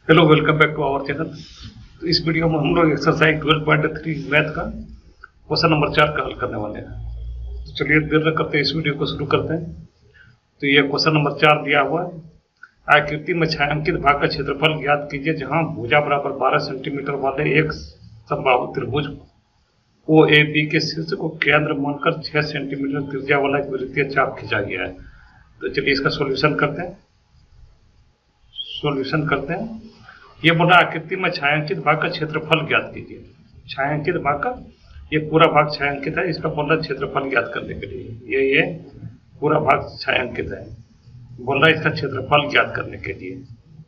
Hello, welcome back to our channel. तो इस video में हम लोग एक्सरसाइज 12.3 मैथ का क्वेश्चन नंबर 4 का हल करने वाले हैं। तो चलिए देर न करते इस वीडियो को शुरू करते हैं। तो ये क्वेश्चन नंबर 4 दिया हुआ है। आकृति में छायांकित भाग का क्षेत्रफल ज्ञात कीजिए जहां भुजा बराबर 12 सेंटीमीटर वाले एक समबाहु त्रिभुज ओ ए बी के शीर्ष को केंद्र मानकर 6 सेंटीमीटर त्रिज्या वाला एक वृत्तीय चाप खींचा गया है। तो चलिए इसका सॉल्यूशन करते हैं। ये बोला आकृति में छायांकित भाग का क्षेत्रफल ज्ञात कीजिए। छायांकित भाग का ये पूरा भाग छायांकित है, इसका बोल रहा क्षेत्रफल ज्ञात करने के लिए। ये पूरा भाग छायांकित है, बोल रहा इसका क्षेत्रफल ज्ञात करने के लिए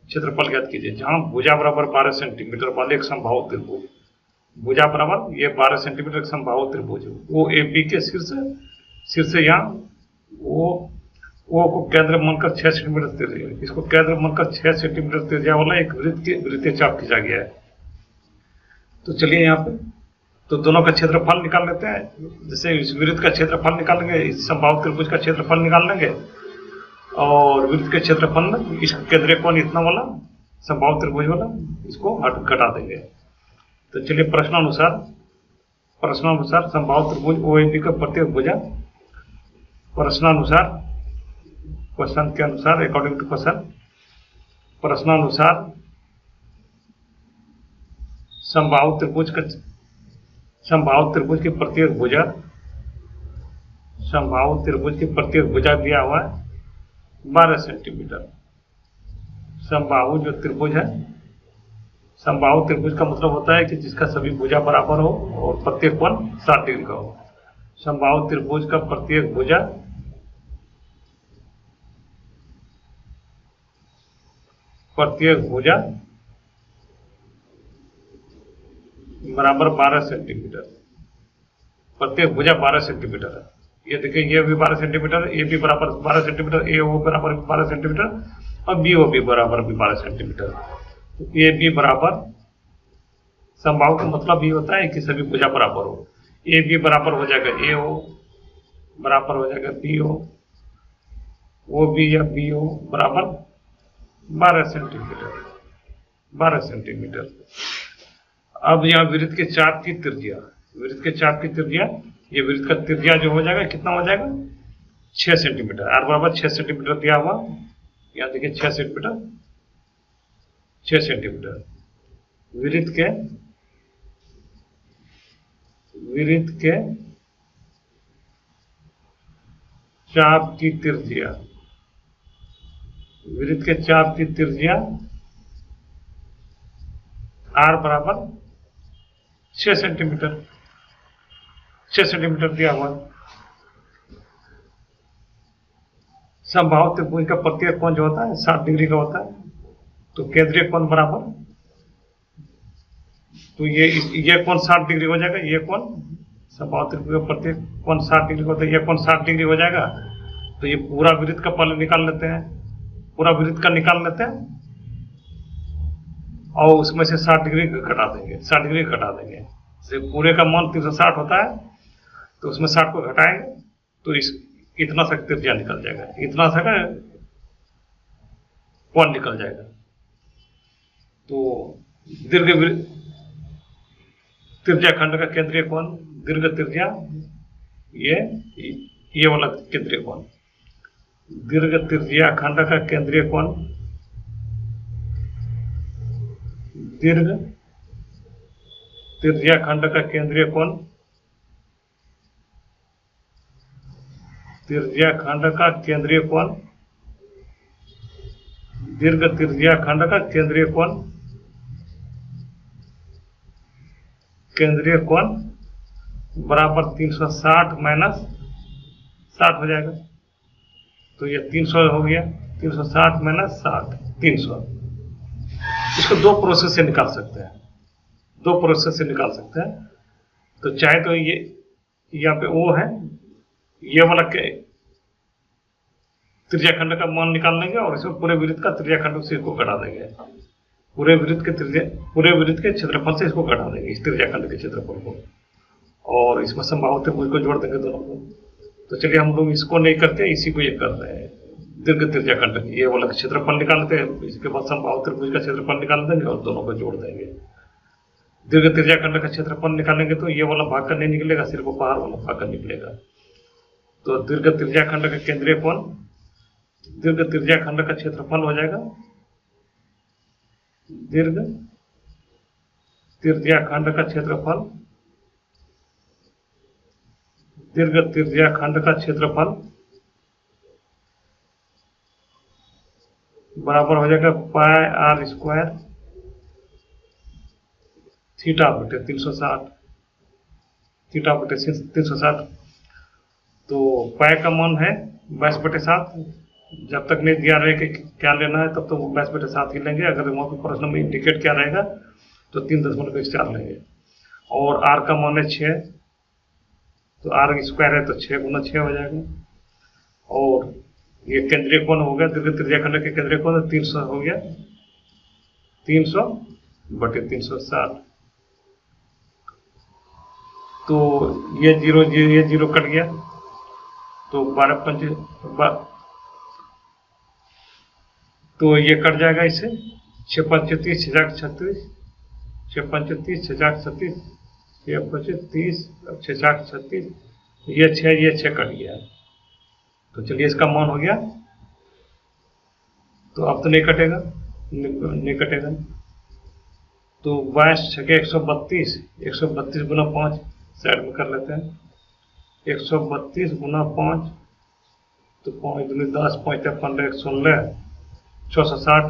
क्षेत्रफल ज्ञात कीजिए जहां भुजा बराबर 12 सेंटीमीटर वाले एक समबाहु त्रिभुज, भुजा बराबर ये 12 सेंटीमीटर एक समबाहु त्रिभुज ओ ए बी के शीर्ष यहाँ ओ को केंद्र मानकर 6 सेंटीमीटर त्रिज्या, इसको केंद्र मानकर 6 सेंटीमीटर त्रिज्या वाला एक वृत्तीय चाप खींचा गया है। तो चलिए यहाँ पे तो दोनों का क्षेत्रफल निकाल लेते हैं। जैसे इस वृत्त का क्षेत्रफल निकालेंगे, इस समबाहु त्रिभुज का क्षेत्रफल निकाल लेंगे और वृत्त के क्षेत्रफल में इसका केंद्रीय कोण इतना वाला समबाहु त्रिभुज वाला इसको घटा देंगे। तो चलिए प्रश्नानुसार समबाहु त्रिभुज ओ ए बी का प्रत्येक भुजा क्वेश्चन के अनुसार अकॉर्डिंग टू क्वेश्चन प्रश्नानुसार समबाहु त्रिभुज की प्रत्येक भुजा दिया हुआ है 12 सेंटीमीटर। समबाहु जो त्रिभुज है, समबाहु त्रिभुज का मतलब होता है कि जिसका सभी भुजा बराबर हो और प्रत्येक कोण 60 डिग्री का हो। समबाहु त्रिभुज का प्रत्येक भुजा बराबर 12 सेंटीमीटर। प्रत्येक भुजा 12 सेंटीमीटर है। ये देखिए, ये भी 12 सेंटीमीटर, ए भी बराबर 12 सेंटीमीटर, ए ओ बराबर 12 सेंटीमीटर और बी ओ भी बराबर 12 सेंटीमीटर। तो ए बी बराबर, समबाहु का मतलब ये होता है कि सभी भुजा बराबर हो। ए बी बराबर हो जाएगा ए ओ, बराबर हो जाएगा बी ओ बी या बी ओ बराबर 12 सेंटीमीटर। अब यहाँ वृत्त के चाप की त्रिज्या, ये वृत्त का त्रिज्या जो हो जाएगा कितना हो जाएगा 6 सेंटीमीटर। आर बराबर 6 सेंटीमीटर दिया हुआ, यहाँ देखिए 6 सेंटीमीटर। वृत्त के चाप की त्रिज्या आर बराबर 6 सेंटीमीटर दिया हुआ। समबाहु त्रिभुज का प्रत्येक कोण जो होता है 60 डिग्री का होता है। तो केंद्रीय कोण बराबर, तो ये कोण 60 डिग्री हो जाएगा। ये कोण समबाहु त्रिभुज का प्रत्येक कोण 60 डिग्री होता है, ये कोण 60 डिग्री हो जाएगा। तो ये पूरा वृत्त का पहले निकाल लेते हैं, और उसमें से 60 डिग्री घटा देंगे। से पूरे का मान 360 होता है, तो उसमें 60 को घटाएंगे तो इतना सा त्रिज्या निकल जाएगा, इतना सा कोण निकल जाएगा। तो दीर्घ त्रिज्या खंड का केंद्रीय कोण, दीर्घ त्रिज्या ये वाला केंद्रीय कोण, दीर्घ त्रिज्या खंड का केंद्रीय कोण, दीर्घ त्रिज्या खंड का केंद्रीय कोण, दीर्घ त्रिज्या खंड का केंद्रीय कोण बराबर 360 माइनस 60 हो जाएगा। तो ये 300 हो गया, 360 माइनस 60 300। इसको दो प्रोसेस से निकाल सकते हैं। तो चाहे तो ये यहाँ पे वो है, ये वाला त्रिज्याखंड का मान निकाल लेंगे और इसमें पूरे वृत्त का त्रिज्याखंड से इसको घटा देंगे। पूरे वृत्त के क्षेत्रफल से इसको घटा देंगे, इस त्रिज्याखंड के क्षेत्रफल को, और इसमें समबाहु त्रिभुज को जोड़ देंगे दोनों को। तो चलिए हम लोग इसको नहीं करते, इसी को ये कर रहे हैं। दीर्घ त्रिज्याखंड ये वाला क्षेत्रफल निकालते हैं, इसके बाद समबाहु त्रिभुज का क्षेत्रफल निकाल देंगे और दोनों को जोड़ देंगे। दीर्घ त्रिज्याखंड का क्षेत्रफल निकालेंगे तो ये वाला भाग का नहीं निकलेगा, सिर्फ बाहर वाला भाग का निकलेगा। तो दीर्घ त्रिज्याखंड का केंद्रीय कोण, दीर्घ त्रिज्याखंड का क्षेत्रफल हो जाएगा, दीर्घ त्रिज्याखंड का क्षेत्रफल, दीर्घ त्रिज्याखंड का क्षेत्रफल बराबर हो जाएगा पाई आर स्क्वायर थीटा बटे 360, थीटा बटे 360। तो पाई का मान है 22/7, जब तक नहीं दिया रहे कि क्या लेना है तब तो 22/7 ही लेंगे। अगर वहाँ पे प्रश्न में इंडिकेट क्या रहेगा तो 3.4 लेंगे। और आर का मान है 6, तो आर स्क्वायर है तो 6 गुना 6 हो जाएगा। और ये केंद्रीय कोण हो गया, दीर्घ त्रिज्याखंड के केंद्रीय कोण 300 हो गया, 300/360। तो ये जीरो कट गया, तो 12 तो ये कट जाएगा इससे, 6 5 30 6 36, 6 5 30 6 36, 6 5 30 6 36, ये 6 कट गया। तो चलिए इसका मान हो गया, तो अब तो नहीं कटेगा, नहीं कटेगा। तो 22 6 132, 132 गुना 5 साइड में कर लेते हैं, 132 गुना 5, तो 5 दूनी 10, 5 15 16, 660,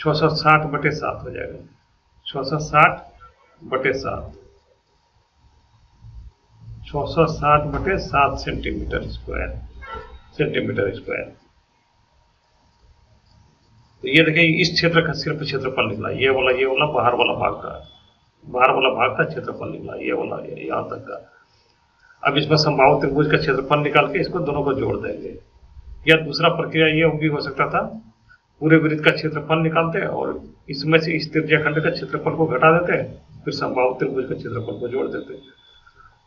660/7 हो जाएगा, 660/7, 660/7 सेंटीमीटर स्क्वायर। तो ये देखिए इस क्षेत्र का सिर्फ क्षेत्रफल निकला, ये वाला बाहर वाला भाग का क्षेत्रफल निकला, ये वाला यहाँ तक का। अब इसमें समबाहु त्रिभुज का क्षेत्रफल निकाल के इसको दोनों को जोड़ देंगे। या दूसरा प्रक्रिया ये भी हो सकता था, पूरे वृत्त का क्षेत्रफल निकालते और इसमें से इस त्रिज्याखंड का क्षेत्रफल को घटा देते, फिर समबाहु त्रिभुज का क्षेत्रफल को जोड़ देते।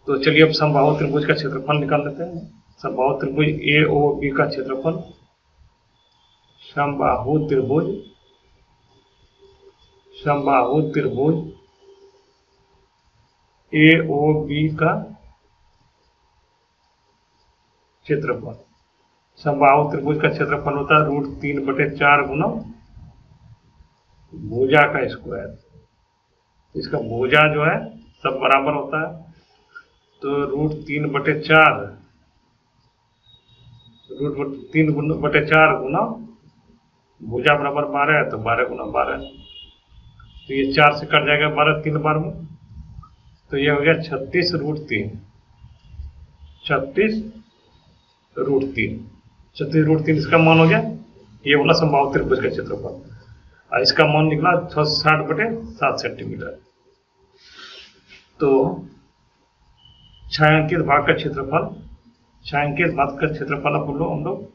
तो चलिए अब समबाहु त्रिभुज का क्षेत्रफल निकाल लेते हैं। समबाहु त्रिभुज ए ओ बी का क्षेत्रफल, समबाहु त्रिभुज ए ओ बी का क्षेत्रफल। समबाहु त्रिभुज का क्षेत्रफल होता है √3/4 गुना भुजा का स्क्वायर। इसका भुजा जो है सब बराबर होता है, तो √3/4 गुना भुजा बराबर 12 है, तो 12 गुना 12, तो ये 4 से कट जाएगा 12 3 बार में, तो ये हो गया 36√3, 36√3 इसका मान हो गया। ये वाला समबाहु त्रिभुज का क्षेत्रफल, और इसका मान निकला 660/7 सेंटीमीटर। तो छायांकित भाग का क्षेत्रफल, छायांकित भाग का क्षेत्रफल अब बोलो हम लोग,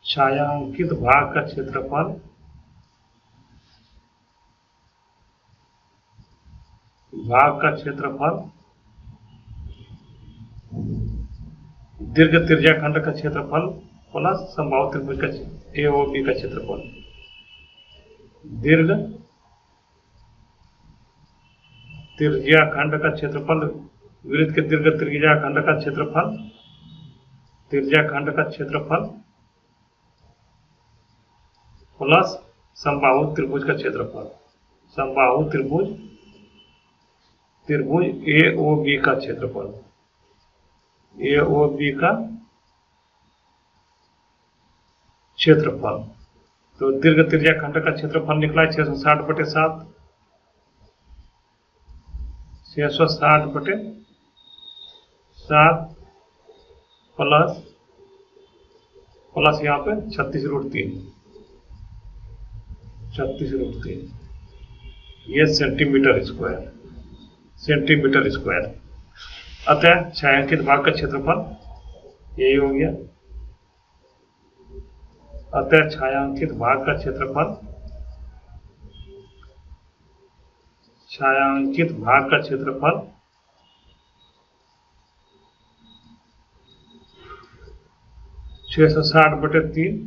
छायांकित भाग का क्षेत्रफल दीर्घ त्रिज्याखंड का क्षेत्रफल प्लस समबाहु त्रिभुज का ए ओ बी का क्षेत्रफल, दीर्घ त्रिज्याखंड का क्षेत्रफल, वृत्त के दीर्घ त्रिज्याखंड का क्षेत्रफल प्लस समबाहु त्रिभुज का क्षेत्रफल, समबाहु त्रिभुज ए ओ बी का क्षेत्रफल, ए ओ बी का क्षेत्रफल। तो दीर्घ त्रिज्याखंड का क्षेत्रफल निकला 660/7, 660/7 प्लस यहाँ पे 36√3, ये सेंटीमीटर स्क्वायर। अतः छायांकित भाग का क्षेत्रफल यही हो गया। अतः छायांकित भाग का क्षेत्रफल 660/3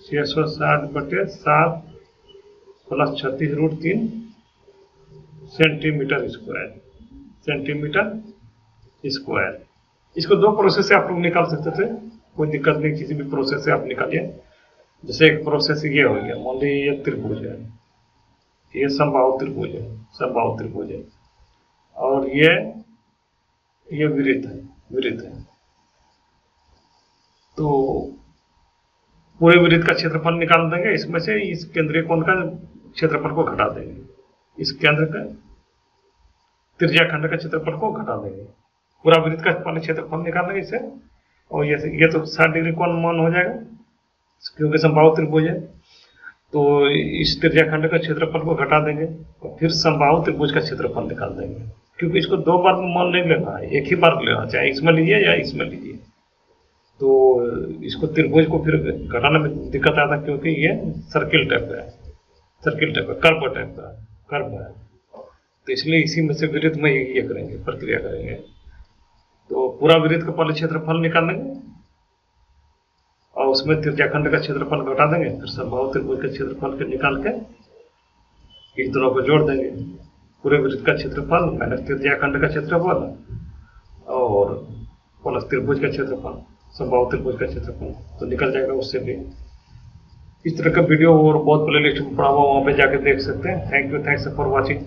660/7 प्लस 36√3 सेंटीमीटर स्क्वायर। इसको दो प्रोसेस से आप लोग निकाल सकते थे, कोई दिक्कत नहीं, किसी भी प्रोसेस से आप निकालिए। जैसे एक प्रोसेस ये हो गया, मान लीजिए ये त्रिभुज है, ये समबाहु त्रिभुज है, और ये वृत्त है। तो पूरे वृत्त का क्षेत्रफल निकाल देंगे, इसमें से इस केंद्रीय कोण का क्षेत्रफल को घटा देंगे, इस केंद्र का त्रिज्या खंड का क्षेत्रफल को घटा देंगे, पूरा वृत्त का पहले क्षेत्रफल निकालेंगे इसे, और ये तो 60 डिग्री कोण मान हो जाएगा क्योंकि समबाहु त्रिभुज है। तो इस त्रिज्या खंड का क्षेत्रफल को घटा देंगे और फिर समबाहु त्रिभुज का क्षेत्रफल निकाल देंगे, क्योंकि इसको दो बार मान नहीं लेना है, एक ही बार लेना, चाहे इसमें लीजिए या इसमें लीजिए। तो इसको त्रिभुज को फिर घटाने में दिक्कत आता है, क्योंकि ये सर्किल टाइप का, कर्व है। तो इसलिए इसी में से वृत्त में ये करेंगे, प्रक्रिया करेंगे। तो पूरा वृत्त का पहले क्षेत्रफल निकालेंगे और उसमें त्रिज्याखंड का क्षेत्रफल घटा देंगे, फिर समबाहु त्रिभुज का क्षेत्रफल के निकाल के इस दोनों को जोड़ देंगे, पूरे वृत्त का क्षेत्रफल माइनस त्रिज्याखंड का क्षेत्रफल और प्लस त्रिभुज का क्षेत्रफल, समबाहु त्रिभुज का क्षेत्रफल, तो निकल जाएगा उससे भी। इस तरह का वीडियो और बहुत प्लेलिस्ट में पड़ा हुआ, वहाँ पे जाके देख सकते हैं। Thank you, thanks for watching.